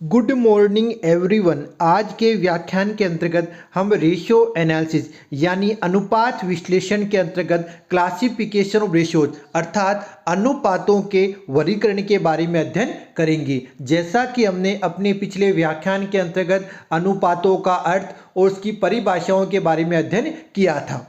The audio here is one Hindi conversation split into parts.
Good morning everyone. आज के व्याख्यान के अंतर्गत हम रेशियो एनालिसिस यानी अनुपात विश्लेषण के अंतर्गत क्लासिफिकेशन ऑफ रेशियोज अर्थात अनुपातों के वर्गीकरण के बारे में अध्ययन करेंगे। जैसा कि हमने अपने पिछले व्याख्यान के अंतर्गत अनुपातों का अर्थ और उसकी परिभाषाओं के बारे में अध्ययन किया था।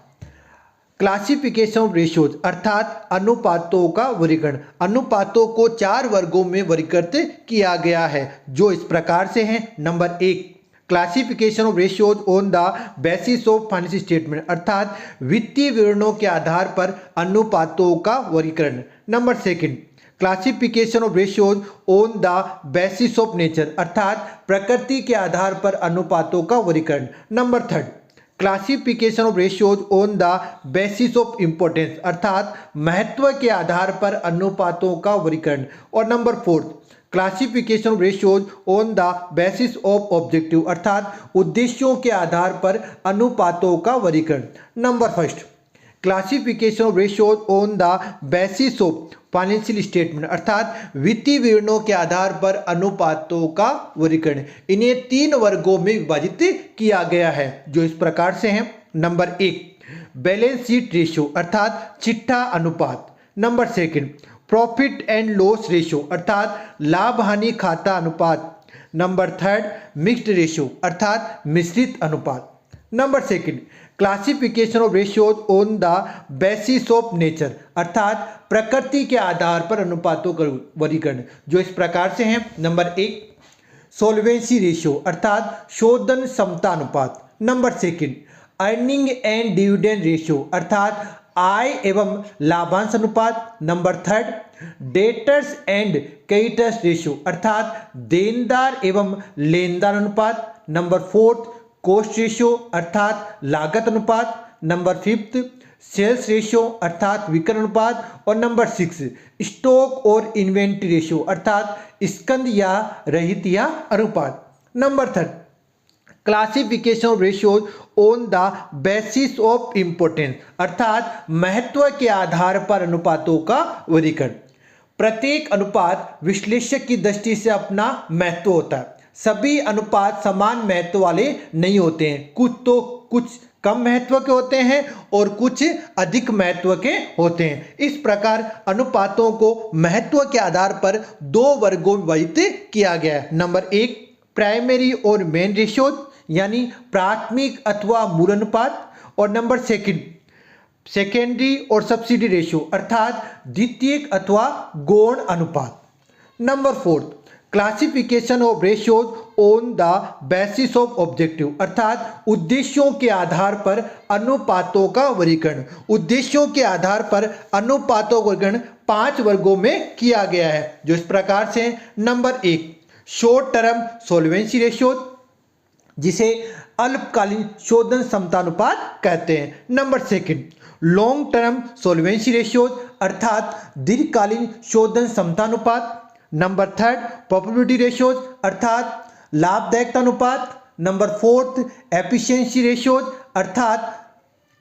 क्लासिफिकेशन ऑफ रेशियोज अर्थात अनुपातों का वर्गीकरण। अनुपातों को 4 वर्गों में वर्गीकृत किया गया है जो इस प्रकार से हैं। Number 1, classification of ratios on the basis of financial statement अर्थात वित्तीय विवरणों के आधार पर अनुपातों का वर्गीकरण। Number 2, classification of ratios on the basis of nature अर्थात प्रकृति के आधार पर अनुपातों का वर्गीकरण। Number 3, classification of ratios on the basis of importance अर्थात महत्व के आधार पर अनुपातों का वर्गीकरण। और number 4, classification of ratios on the basis of objective अर्थात उद्देश्यों के आधार पर अनुपातों का वर्गीकरण। Number 1, classification of ratios on the basis of financial statement अर्थात वित्तीय विवरणों के आधार पर अनुपातों का वर्गीकरण। इन्हें 3 वर्गों में विभाजित किया गया है जो इस प्रकार से हैं। नंबर 1, बैलेंस शीट रेशियो अर्थात चिट्ठा अनुपात। Number 2, profit and loss ratio अर्थात लाभ हानि खाता अनुपात। नंबर 3, मिक्स्ड रेशियो अर्थात मिश्रित अनुपात। Number 2, classification of ratios on the basis of nature अर्थात प्रकृति के आधार पर अनुपातों का वर्गीकरण जो इस प्रकार से हैं। नंबर 1, सोल्वेंसी रेशियो अर्थात शोधन क्षमता अनुपात। Number 2, earning and dividend ratio अर्थात आय एवं लाभांश अनुपात। Number 3, debtors and creditors ratio अर्थात देनदार एवं लेनदार अनुपात। नंबर 4, कॉस्ट रेशियो अर्थात लागत अनुपात। नंबर 5, सेल्स रेशियो अर्थात विक्रय अनुपात। और नंबर 6, स्टॉक और इन्वेंट्री रेशियो अर्थात स्कंद या रहित या अनुपात। Number 3, classification of ratios on the basis of importance अर्थात महत्व के आधार पर अनुपातों का वर्गीकरण। प्रत्येक अनुपात विश्लेषक की दृष्टि से अपना महत्व होता है। सभी अनुपात समान महत्व वाले नहीं होते हैं, कुछ कम महत्व के होते हैं और कुछ अधिक महत्व के होते हैं। इस प्रकार अनुपातों को महत्व के आधार पर 2 वर्गों में विभाजित किया गया है। नंबर 1, प्राइमरी और मेन रेशियोज यानी प्राथमिक अथवा मूल अनुपात। और नंबर 2, सेकेंडरी और सब्सिडी रेशियो अर्थात द्वितीयक अथवा गौण अनुपात। Number 4, classification of ratios on the basis of objective अर्थात उद्देश्यों के आधार पर अनुपातों का वर्गीकरण। उद्देश्यों के आधार पर अनुपातों का वर्गीकरण 5 वर्गों में किया गया है जो इस प्रकार से। नंबर 1, शॉर्ट टर्म सोल्वेंसी रेशियोज जिसे अल्पकालीन शोधन क्षमता अनुपात कहते हैं। नंबर 2, लॉन्ग टर्म सोल्वेंसी रेशियोज अर्थात दीर्घकालीन शोधन क्षमता अनुपात। नंबर 3, प्रॉफिटेबिलिटी रेशियोज अर्थात लाभदायकता अनुपात। नंबर 4, एफिशिएंसी रेशियोज अर्थात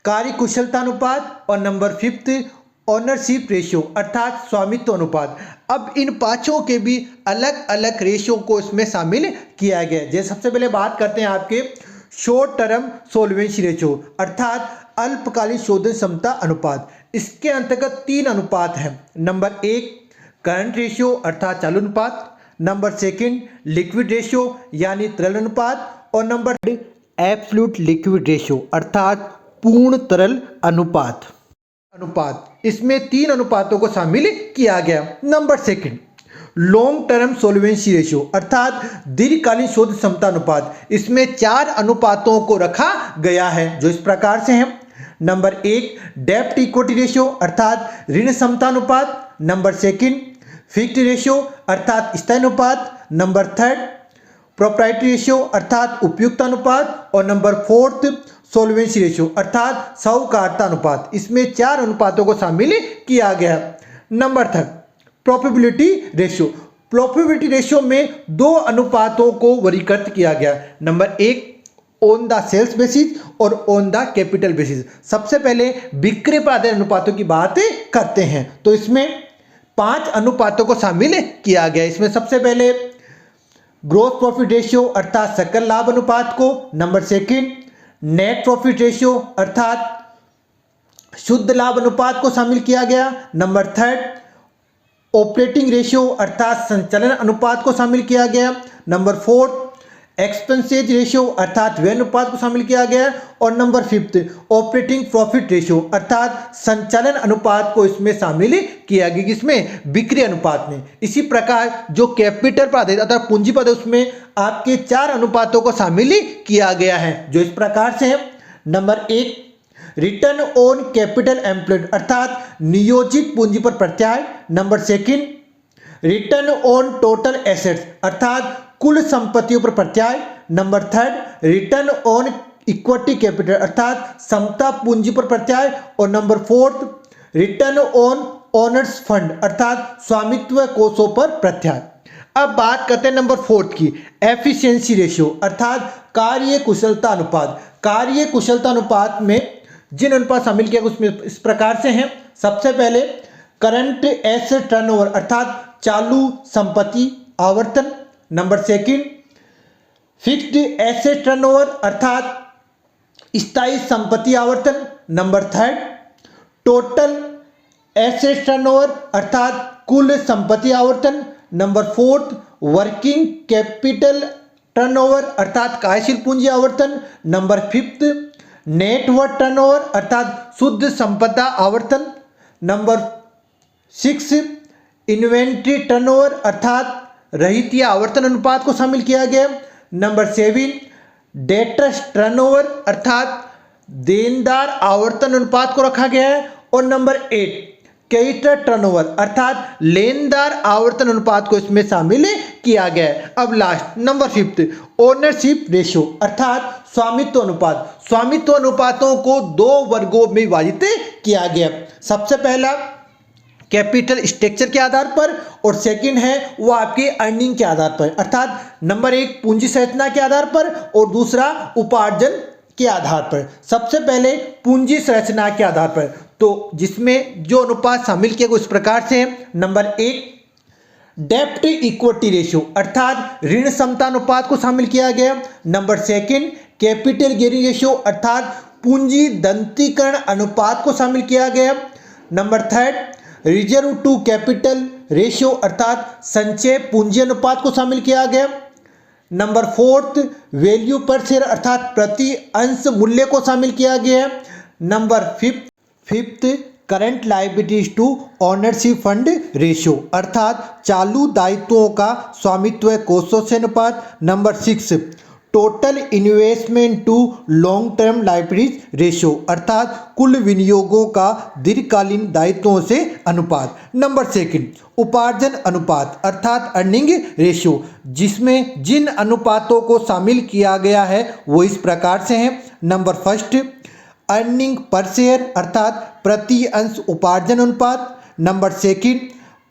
कार्यकुशलता अनुपात। और नंबर 5, ओनरशिप रेशियो अर्थात स्वामित्व अनुपात। अब इन 5 के भी अलग अलग रेशियो को इसमें शामिल किया गया है। जैसे सबसे पहले बात करते हैं आपके शॉर्ट टर्म सोल्वेंसी रेशियो अर्थात अल्पकालीन शोधन क्षमता अनुपात। इसके अंतर्गत 3 अनुपात हैं। नंबर 1, करंट रेशियो अर्थात चालू अनुपात। नंबर 2, लिक्विड रेशियो यानी तरल अनुपात। और नंबर 3, एब्सोल्यूट लिक्विड रेशियो अर्थात पूर्ण तरल अनुपात। इसमें 3 अनुपातों को शामिल किया गया। नंबर 2, लॉन्ग टर्म सोल्वेंसी रेशियो अर्थात दीर्घकालीन शोध क्षमता अनुपात। इसमें 4 अनुपातों को रखा गया है जो इस प्रकार से हैं। नंबर 1, डेब्ट इक्विटी रेशियो अर्थात ऋण क्षमता अनुपात। नंबर 2, फिक्स्ड रेशियो अर्थात स्थायी अनुपात। नंबर 3, प्रोप्राइटरी रेशियो अर्थात उपयुक्तता अनुपात। और नंबर 4, सोल्वेंसी रेशियो अर्थात साहूकारता अनुपात। इसमें 4 अनुपातों को शामिल किया गया। Number 3, profitability ratio. Profitability ratio में 2 अनुपातों को वर्गीकृत किया गया। Number 1, on the sales basis और ऑन द कैपिटल बेसिस। सबसे पहले बिक्री पर आधारित अनुपातों की बात करते हैं तो इसमें 5 अनुपातों को शामिल किया गया। इसमें सबसे पहले ग्रोस प्रॉफिट रेशियो अर्थात सकल लाभ अनुपात को। Number second, net profit ratio अर्थात शुद्ध लाभ अनुपात को शामिल किया गया। नंबर थर्ड, ऑपरेटिंग रेशियो अर्थात संचालन अनुपात को शामिल किया गया। नंबर फोर्थ, एक्सपेंसेज रेशियो अर्थात व्यय अनुपात को शामिल किया गया। और number fifth, operating profit ratio अर्थात संचालन अनुपात को इसमें शामिल किया गया, किसमें, बिक्री अनुपात में। इसी प्रकार जो कैपिटल पर आधारित अर्थात पूंजी पर उसमें आपके 4 अनुपातों को शामिल किया गया है, जो इस प्रकार से है। नंबर एक, रिटर्न ऑन कैपिटल एम्प्लॉयड अर्थात नियोजित पूंजी पर प्रत्याय। Number second, return on total assets अर्थात कुल संपत्तियों पर प्रत्याय। Number third, return on equity capital अर्थात समता पूंजी पर प्रत्याय। और number fourth, return on owners fund अर्थात स्वामित्व कोषों पर प्रत्याय। अब बात करते हैं नंबर फोर्थ की, एफिशिएंसी रेशियो अर्थात कार्य कुशलता अनुपात। कार्य कुशलता अनुपात में जिन अनुपात शामिल किया उसमें इस प्रकार से हैं। सबसे पहले करंट एसेट टर्नओवर अर्थात चालू संपत्ति आवर्तन। Number second, fixed asset turnover अर्थात स्थायी संपत्ति आवर्तन। Number third, total asset turnover अर्थात कुल संपत्ति आवर्तन। Number fourth, working capital turnover अर्थात कार्यशील पूंजी आवर्तन। नंबर फिफ्थ, नेटवर्थ टर्नओवर अर्थात शुद्ध संपदा आवर्तन। नंबर 6, इन्वेंट्री टर्नओवर अर्थात रहित या आवर्तन अनुपात को शामिल किया गया। नंबर 7, डेटर्स टर्नओवर अर्थात देनदार आवर्तन अनुपात को रखा गया है। और नंबर 8, क्रेडिटर टर्नओवर अर्थात लेनदार आवर्तन अनुपात को इसमें शामिल किया गया है। अब लास्ट नंबर 5, ओनरशिप रेशियो अर्थात स्वामित्व अनुपात। स्वामित्व अनुपातों को 2 वर्गों में विभाजित किया गया। सबसे पहला कैपिटल स्ट्रक्चर के आधार पर और सेकंड है वो आपके अर्निंग के आधार पर अर्थात नंबर 1 पूंजी संरचना के आधार पर और दूसरा उपार्जन के आधार पर। सबसे पहले पूंजी संरचना के आधार पर, तो जिसमें जो अनुपात शामिल किए गए इस प्रकार से हैं। नंबर 1, डेप्ट इक्विटी रेशियो अर्थात ऋण क्षमता अनुपात को शामिल किया गया। नंबर 2, कैपिटल गियरिंग रेशियो अर्थात पूंजी दंतीकरण अनुपात को शामिल किया गया। Number 3, reserve to capital ratio अर्थात संचय पूंजी अनुपात को शामिल किया गया। नंबर 4, वैल्यू पर शेयर अर्थात प्रति अंश मूल्य को शामिल किया गया है। Number 5, current liabilities to ownership fund ratio अर्थात चालू दायित्वों का स्वामित्व कोषों से अनुपात। Number 6, total investment to long term liabilities ratio अर्थात कुल विनियोगों का दीर्घकालीन दायित्वों से अनुपात। नंबर 2, उपार्जन अनुपात अर्थात अर्निंग रेशियो, जिसमें जिन अनुपातों को शामिल किया गया है वो इस प्रकार से हैं। नंबर 1, अर्निंग पर शेयर अर्थात प्रति अंश उपार्जन अनुपात। नंबर 2,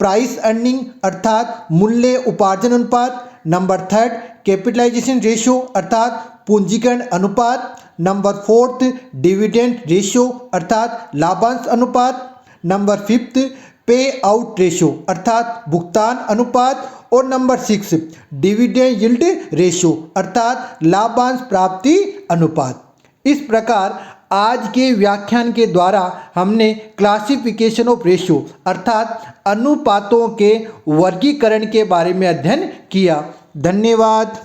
प्राइस अर्निंग अर्थात मूल्य उपार्जन अनुपात। नंबर 3, कैपिटलाइजेशन रेशियो अर्थात पूंजीकरण अनुपात। नंबर 4, डिविडेंड रेशियो अर्थात लाभांश अनुपात। नंबर 5, पे आउट रेशियो अर्थात भुगतान अनुपात। और नंबर 6, डिविडेंड यील्ड रेशियो अर्थात लाभांश प्राप्ति अनुपात। इस प्रकार आज के व्याख्यान के द्वारा हमने क्लासिफिकेशन ऑफ रेशियो अर्थात अनुपातों के वर्गीकरण के बारे में अध्ययन किया। धन्यवाद।